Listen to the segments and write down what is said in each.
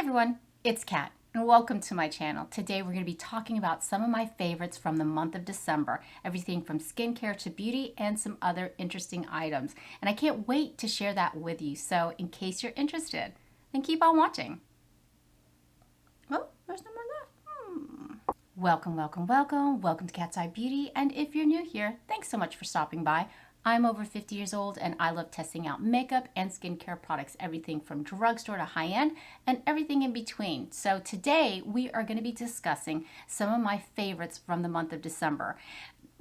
everyone, it's Kat and welcome to my channel. Today we're going to be talking about some of my favorites from the month of December, everything from skincare to beauty and some other interesting items. And I can't wait to share that with you, so in case you're interested, then keep on watching. Oh, there's no more left. Welcome, welcome, welcome. Welcome to Cat's Eye Beauty, and if you're new here, thanks so much for stopping by. I'm over 50 years old and I love testing out makeup and skincare products, everything from drugstore to high-end and everything in between. So today we are going to be discussing some of my favorites from the month of December.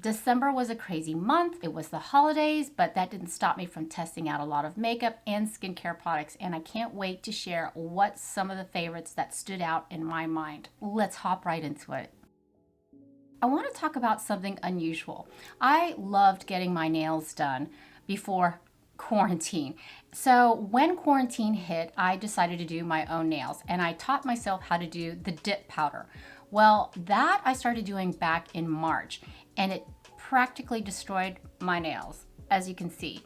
December was a crazy month. It was the holidays, but that didn't stop me from testing out a lot of makeup and skincare products, and I can't wait to share what some of the favorites that stood out in my mind. Let's hop right into it. I want to talk about something unusual. I loved getting my nails done before quarantine. So when quarantine hit, I decided to do my own nails and I taught myself how to do the dip powder. Well, that I started doing back in March and it practically destroyed my nails, as you can see.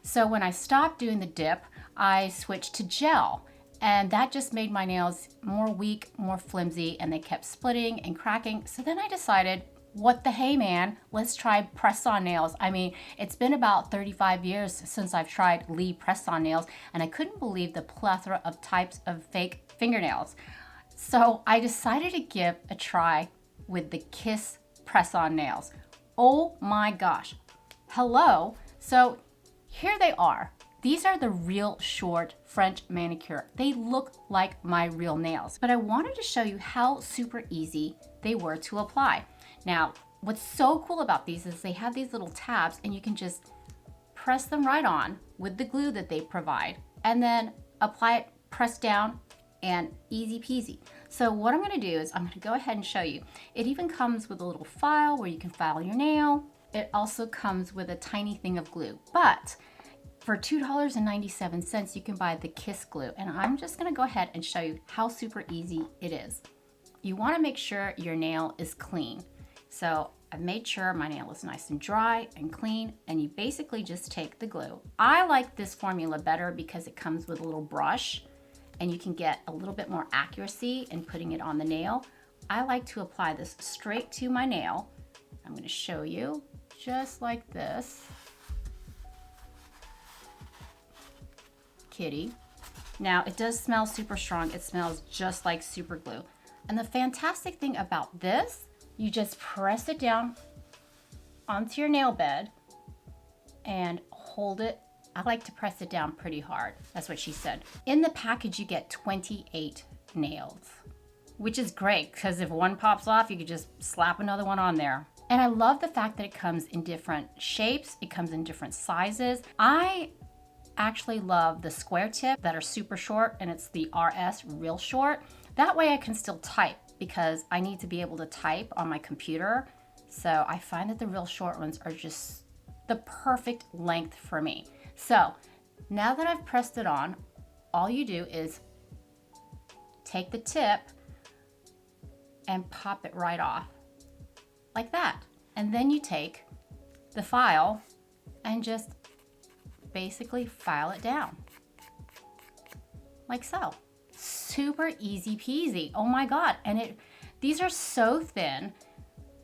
So when I stopped doing the dip, I switched to gel. And that just made my nails more weak, more flimsy, and they kept splitting and cracking. So then I decided, what the hey man, let's try press-on nails. I mean, it's been about 35 years since I've tried Lee press-on nails, and I couldn't believe the plethora of types of fake fingernails. So I decided to give a try with the Kiss press-on nails. Oh my gosh. Hello. So here they are. These are the real short French manicure. They look like my real nails, but I wanted to show you how super easy they were to apply. Now, what's so cool about these is they have these little tabs and you can just press them right on with the glue that they provide and then apply it, press down, and easy peasy. So what I'm gonna do is I'm gonna go ahead and show you. It even comes with a little file where you can file your nail. It also comes with a tiny thing of glue, but for $2.97, you can buy the Kiss glue, and I'm just gonna go ahead and show you how super easy it is. You wanna make sure your nail is clean. So I've made sure my nail is nice and dry and clean, and you basically just take the glue. I like this formula better because it comes with a little brush, and you can get a little bit more accuracy in putting it on the nail. I like to apply this straight to my nail. I'm gonna show you just like this. Kitty. Now it does smell super strong. It smells just like super glue. And the fantastic thing about this, you just press it down onto your nail bed and hold it. I like to press it down pretty hard. That's what she said. In the package, you get 28 nails, which is great because if one pops off, you could just slap another one on there. And I love the fact that it comes in different shapes. It comes in different sizes. I actually love the square tip that are super short, and it's the RS real short. That way I can still type because I need to be able to type on my computer. So I find that the real short ones are just the perfect length for me. So now that I've pressed it on, all you do is take the tip and pop it right off like that. And then you take the file and just basically file it down like so. Super easy peasy. Oh my god. And these are so thin,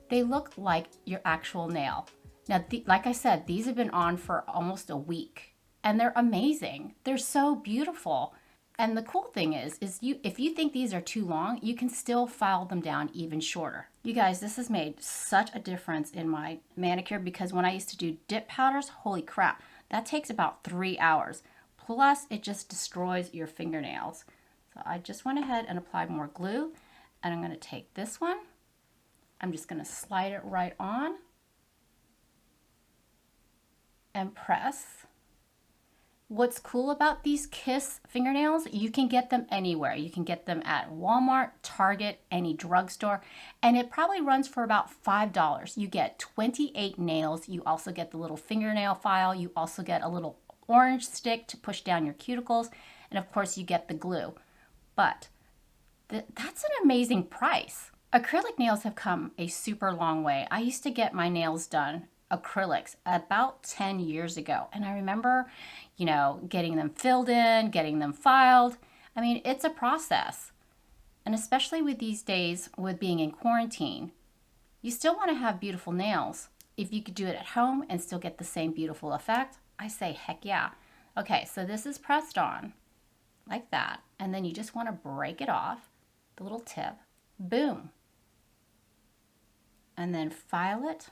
they look like your actual nail. Now like I said, these have been on for almost a week and they're amazing. They're so beautiful. And the cool thing is if you think these are too long, you can still file them down even shorter. You guys, this has made such a difference in my manicure because when I used to do dip powders, holy crap, that takes about 3 hours. Plus, it just destroys your fingernails. So I just went ahead and applied more glue, and I'm gonna take this one. I'm just gonna slide it right on and press. What's cool about these Kiss fingernails, you can get them anywhere. You can get them at Walmart, Target, any drugstore, and it probably runs for about $5. You get 28 nails. You also get the little fingernail file. You also get a little orange stick to push down your cuticles, and of course you get the glue. But that's an amazing price. Acrylic nails have come a super long way. I used to get my nails done acrylics about 10 years ago. And I remember, getting them filled in, getting them filed. I mean, it's a process. And especially with these days with being in quarantine, you still want to have beautiful nails. If you could do it at home and still get the same beautiful effect, I say heck yeah. Okay, so this is pressed on like that, and then you just want to break it off, the little tip, boom. And then file it.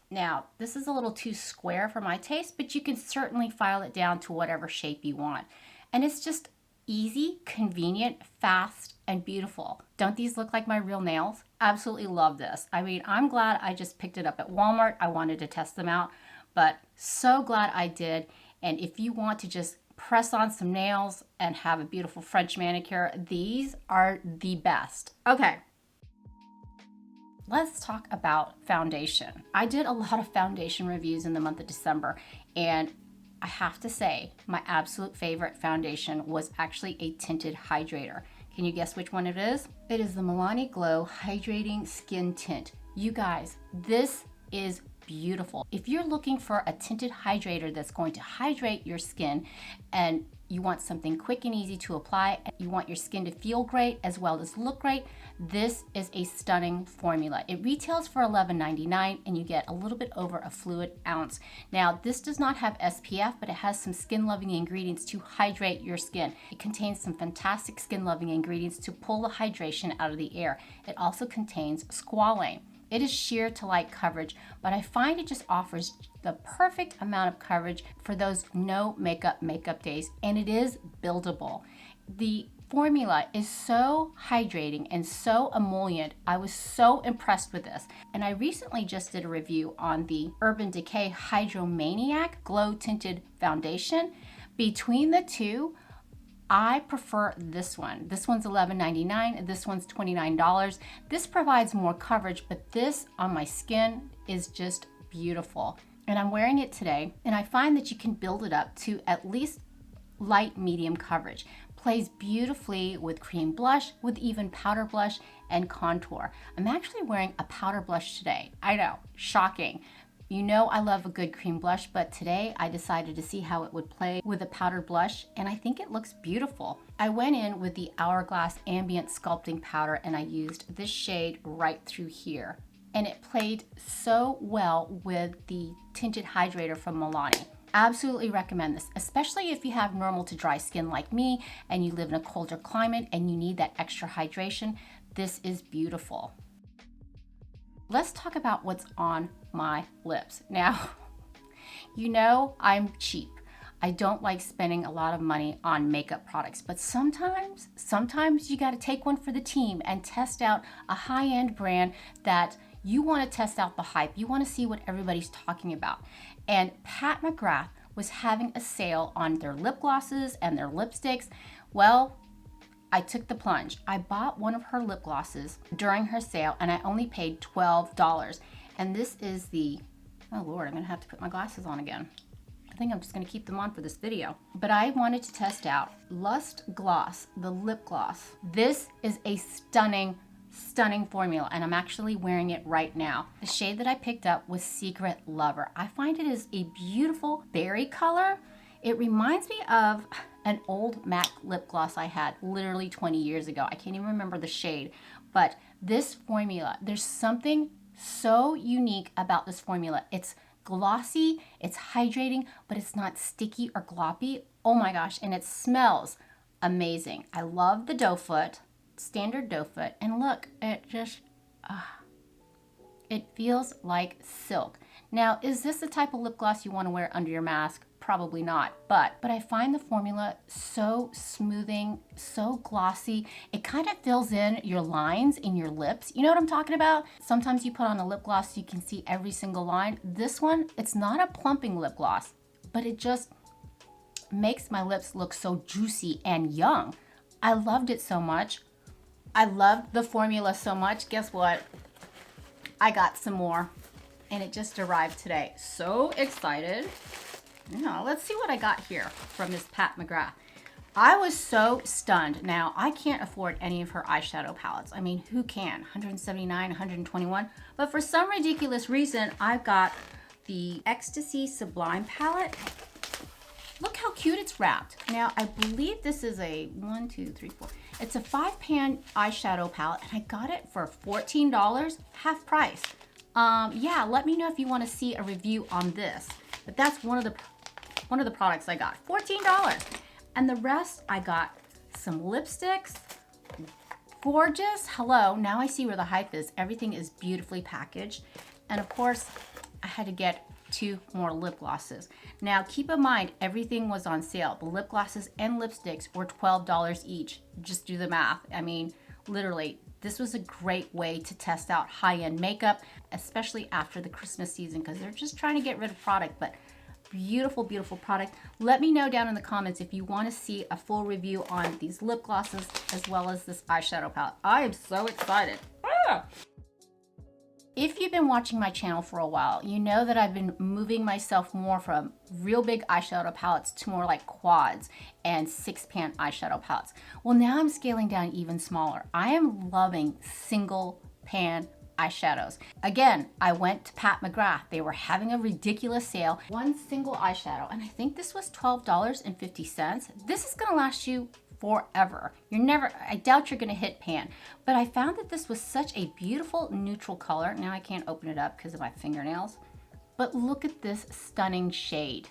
Now, this is a little too square for my taste, but you can certainly file it down to whatever shape you want. And it's just easy, convenient, fast, and beautiful. Don't these look like my real nails? Absolutely love this. I mean, I'm glad I just picked it up at Walmart. I wanted to test them out, but so glad I did. And if you want to just press on some nails and have a beautiful French manicure, these are the best. Okay. Let's talk about foundation. I did a lot of foundation reviews in the month of December, and I have to say my absolute favorite foundation was actually a tinted hydrator. Can you guess which one it is? It is the MILANI Glow Hydrating Skin Tint. You guys, this is beautiful. If you're looking for a tinted hydrator that's going to hydrate your skin and you want something quick and easy to apply, and you want your skin to feel great as well as look great, this is a stunning formula. It retails for $11.99 and you get a little bit over a fluid ounce. Now, this does not have SPF, but it has some skin-loving ingredients to hydrate your skin. It contains some fantastic skin-loving ingredients to pull the hydration out of the air. It also contains squalane. It is sheer to light coverage, but I find it just offers the perfect amount of coverage for those no makeup days, and it is buildable. The formula is so hydrating and so emollient. I was so impressed with this. And I recently just did a review on the Urban Decay Hydromaniac Glow Tinted Foundation. Between the two, I prefer this one. This one's $11.99, this one's $29. This provides more coverage, but this on my skin is just beautiful. And I'm wearing it today, and I find that you can build it up to at least light medium coverage. Plays beautifully with cream blush, with even powder blush and contour. I'm actually wearing a powder blush today. I know, shocking. You know I love a good cream blush, but today I decided to see how it would play with a powdered blush, and I think it looks beautiful. I went in with the Hourglass Ambient Sculpting Powder, and I used this shade right through here. And it played so well with the tinted hydrator from MILANI. Absolutely recommend this, especially if you have normal to dry skin like me and you live in a colder climate and you need that extra hydration. This is beautiful. Let's talk about what's on my lips. Now, you know I'm cheap. I don't like spending a lot of money on makeup products, but sometimes you gotta take one for the team and test out a high-end brand that you wanna test out the hype. You wanna see what everybody's talking about. And McGrath was having a sale on their lip glosses and their lipsticks. Well, I took the plunge. I bought one of her lip glosses during her sale and I only paid $12. And this is the, oh Lord, I'm gonna have to put my glasses on again. I think I'm just gonna keep them on for this video. But I wanted to test out Lust Gloss, the lip gloss. This is a stunning formula, and I'm actually wearing it right now. The shade that I picked up was Secret Lover. I find it is a beautiful berry color. It reminds me of an old MAC lip gloss I had literally 20 years ago. I can't even remember the shade, but this formula, there's something so unique about this formula. It's glossy, it's hydrating, but it's not sticky or gloppy. Oh my gosh, and it smells amazing. I love the doe foot, standard doe foot, and look, it just, it feels like silk. Now, is this the type of lip gloss you want to wear under your mask? Probably not, but I find the formula so smoothing, so glossy. It kind of fills in your lines in your lips. You know what I'm talking about? Sometimes you put on a lip gloss, you can see every single line. This one, it's not a plumping lip gloss, but it just makes my lips look so juicy and young. I loved it so much. I loved the formula so much. Guess what? I got some more, and it just arrived today. So excited. Now, let's see what I got here from this McGrath. I was so stunned. Now, I can't afford any of her eyeshadow palettes. I mean, who can? $179, $121. But for some ridiculous reason, I've got the Ecstasy Sublime palette. Look how cute it's wrapped. Now, I believe this is a 1, 2, 3, 4. It's a 5-pan eyeshadow palette, and I got it for $14, half price. Yeah, let me know if you want to see a review on this. But that's one of the products I got, $14. And the rest, I got some lipsticks. Gorgeous. Hello. Now I see where the hype is. Everything is beautifully packaged. And of course, I had to get 2 more lip glosses. Now keep in mind, everything was on sale. The lip glosses and lipsticks were $12 each. Just do the math. I mean, literally, this was a great way to test out high-end makeup, especially after the Christmas season, because they're just trying to get rid of product. But beautiful, beautiful product. Let me know down in the comments if you want to see a full review on these lip glosses as well as this eyeshadow palette. I am so excited. Ah! If you've been watching my channel for a while, you know that I've been moving myself more from real big eyeshadow palettes to more like quads and 6-pan eyeshadow palettes. Well, now I'm scaling down even smaller. I am loving single pan eyeshadows. Again, I went to Pat McGrath. They were having a ridiculous sale. One single eyeshadow, and I think this was $12.50. This is gonna last you forever. I doubt you're gonna hit pan, but I found that this was such a beautiful neutral color. Now I can't open it up because of my fingernails, but look at this stunning shade.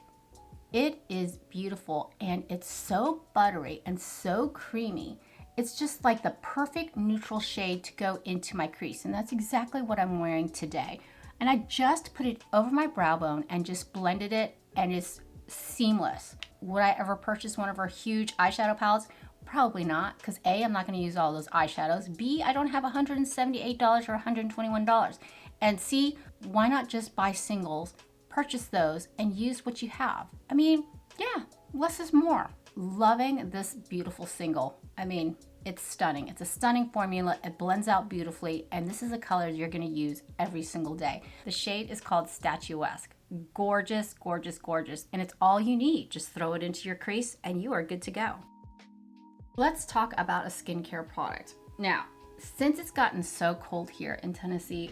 It is beautiful, and it's so buttery and so creamy. It's just like the perfect neutral shade to go into my crease, and that's exactly what I'm wearing today. And I just put it over my brow bone and just blended it, and it's seamless. Would I ever purchase one of her huge eyeshadow palettes? Probably not, because A, I'm not going to use all those eyeshadows. B, I don't have $178 or $121. And C, why not just buy singles, purchase those, and use what you have? I mean, yeah, less is more. Loving this beautiful single. I mean, it's stunning. It's a stunning formula. It blends out beautifully, and this is a color you're going to use every single day. The shade is called Statuesque. Gorgeous, gorgeous, gorgeous, and it's all you need. Just throw it into your crease, and you are good to go. Let's talk about a skincare product. Now, since it's gotten so cold here in Tennessee,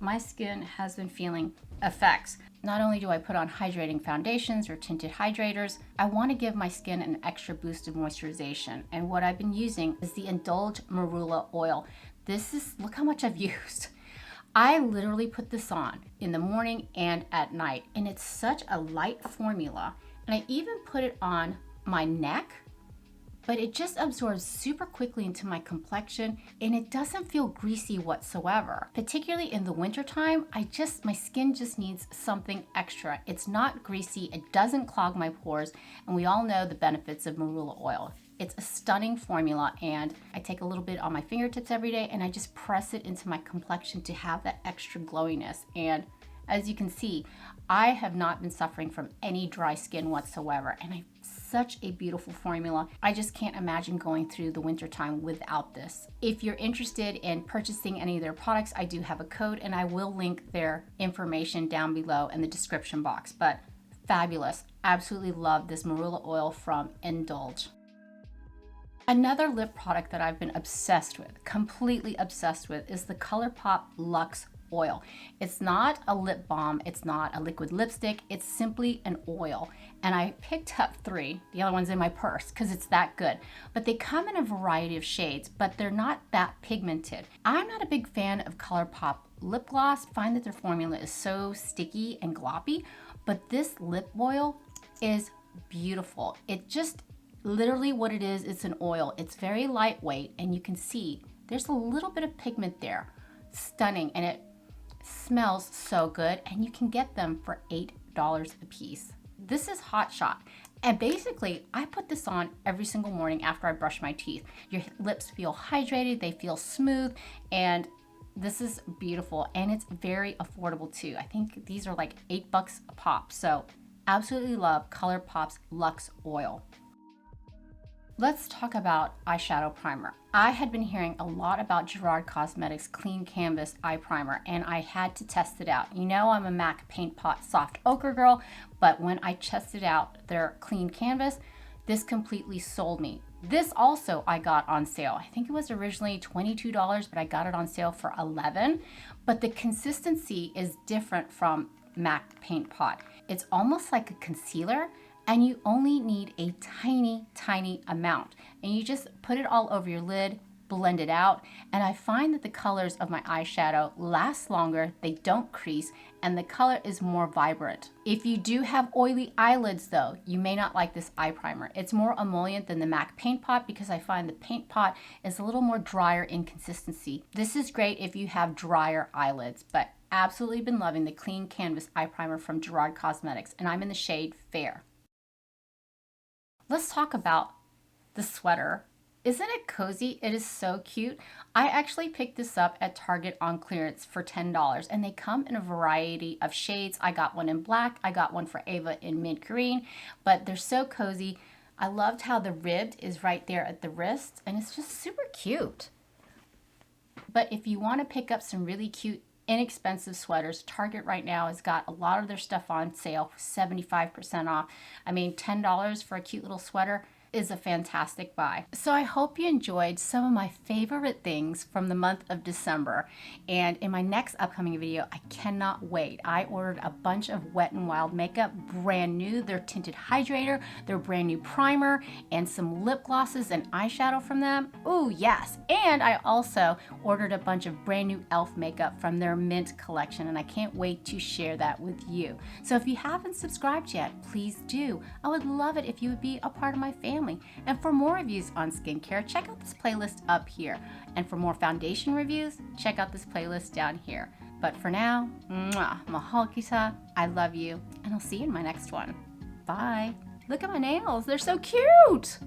my skin has been feeling effects. Not only do I put on hydrating foundations or tinted hydrators, I want to give my skin an extra boost of moisturization. And what I've been using is the NDULGE Marula oil. Look how much I've used. I literally put this on in the morning and at night, and it's such a light formula. And I even put it on my neck, but it just absorbs super quickly into my complexion, and it doesn't feel greasy whatsoever. Particularly in the wintertime, my skin just needs something extra. It's not greasy, it doesn't clog my pores, and we all know the benefits of Marula oil. It's a stunning formula, and I take a little bit on my fingertips every day, and I just press it into my complexion to have that extra glowiness. And as you can see, I have not been suffering from any dry skin whatsoever, and such a beautiful formula. I just can't imagine going through the wintertime without this. If you're interested in purchasing any of their products, I do have a code, and I will link their information down below in the description box. But fabulous. Absolutely love this Marula oil from NDULGE. Another lip product that I've been obsessed with, completely obsessed with, is the Colourpop Luxe oil. It's not a lip balm, it's not a liquid lipstick, it's simply an oil. And I picked up 3, the other one's in my purse because it's that good. But they come in a variety of shades, but they're not that pigmented. I'm not a big fan of Colourpop lip gloss. I find that their formula is so sticky and gloppy, but this lip oil is beautiful. It just literally what it is, it's an oil. It's very lightweight, and you can see there's a little bit of pigment there. Stunning, and it smells so good, and you can get them for $8 a piece. This is Hot Shot, and basically I put this on every single morning after I brush my teeth. Your lips feel hydrated, they feel smooth, and this is beautiful, and it's very affordable too. I think these are like $8 a pop, so absolutely love Colourpop's Luxe oil. Let's talk about eyeshadow primer. I had been hearing a lot about GERARD Cosmetics Clean Canvas Eye Primer, and I had to test it out. You know I'm a MAC Paint Pot Soft Ochre girl, but when I tested out their Clean Canvas, this completely sold me. This also I got on sale. I think it was originally $22, but I got it on sale for $11. But the consistency is different from MAC Paint Pot. It's almost like a concealer, and you only need a tiny amount. And you just put it all over your lid, blend it out, and I find that the colors of my eyeshadow last longer, they don't crease, and the color is more vibrant. If you do have oily eyelids though, you may not like this eye primer. It's more emollient than the MAC Paint Pot because I find the Paint Pot is a little more drier in consistency. This is great if you have drier eyelids, but absolutely been loving the Clean Canvas Eye Primer from GERARD Cosmetics, and I'm in the shade Fair. Let's talk about the sweater. Isn't it cozy? It is so cute. I actually picked this up at Target on clearance for $10, and they come in a variety of shades. I got one in black, I got one for Ava in mint green, but they're so cozy. I loved how the ribbed is right there at the wrist, and it's just super cute. But if you want to pick up some really cute, inexpensive sweaters, Target right now has got a lot of their stuff on sale, 75% off. I mean, $10 for a cute little sweater is a fantastic buy. So I hope you enjoyed some of my favorite things from the month of December. And in my next upcoming video, I cannot wait. I ordered a bunch of Wet n Wild makeup, brand new, their tinted hydrator, their brand new primer, and some lip glosses and eyeshadow from them. Ooh, yes. And I also ordered a bunch of brand new e.l.f. makeup from their mint collection, and I can't wait to share that with you. So if you haven't subscribed yet, please do. I would love it if you would be a part of my family. And for more reviews on skincare, check out this playlist up here. And for more foundation reviews, check out this playlist down here. But for now, mahal kita, I love you, and I'll see you in my next one. Bye. Look at my nails, they're so cute.